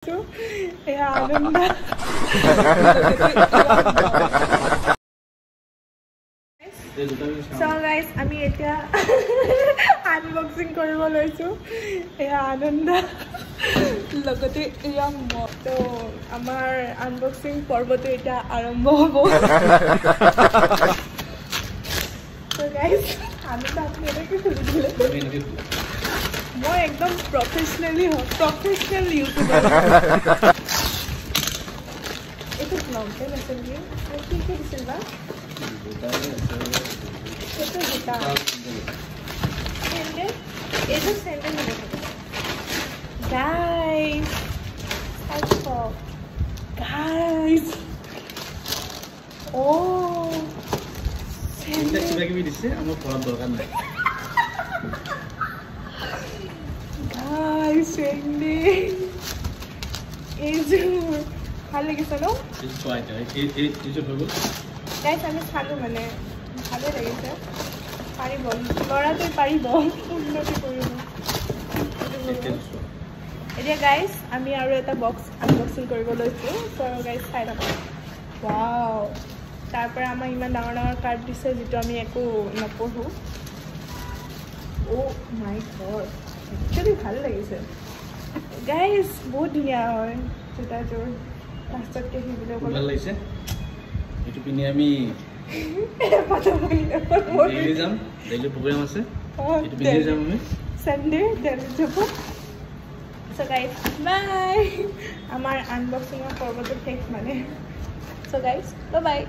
Ya आनंद So guys, আমি এতিয়া unboxing কৰিব লৈছো এয়া আনন্দ লগতে এয়া তো আমাৰ আনবক্সিং পৰ্বটো এতিয়া আৰম্ভ হ'ব So guys, আমি তো আপনি এনেকৈ খুলি দিলে মই একদম প্ৰফেশনালি প্ৰফেশনাল ইউটিউবাৰ এইটো ব্লগে আছে নেকি কি কি দিছিল বা এটা জোতা স্যান্ডেল এইটো স্যান্ডেল হ'ব গাইস আচ্ছা গাইস ও স্যান্ডেল কিবা কিবি দিছে আমাৰ ঘৰত দৰকাৰ নাই Sending is ভালো গেছে ন এই ছয়টা এই যে হলো গাইস আমি খালো মানে ভালো লাগিছে পারিব লড়াতে পারিব উন্নতি কৰিব এতিয়া গাইস আমি আৰু এটা বক্স আনবক্সিং কৰিব লৈছো সো গাইস চাই থাকক ওয়াও তাৰ পৰা আমাৰ ইমান ডাঙৰ ডাঙৰ কাৰ্ড দিছে যেটো আমি একো নপঢ়ো ও মাই গড একচুয়ালি ভালো লাগিছে গাইস বহুত ধুনিয়া হয় জোতাযোৰ লাষ্টত কে হিবিলে ভাল লাগিছে এটো পিনি আমি ডেইলি যাম ডেইলি প্ৰগ্ৰাম আছে এটো পিনি যাম আমি সানডে ডেইলি যাব সো গাইস বাই আমাৰ আনবক্সিং পৰ্বটো শেষ মানে সো গাইস বাই বাই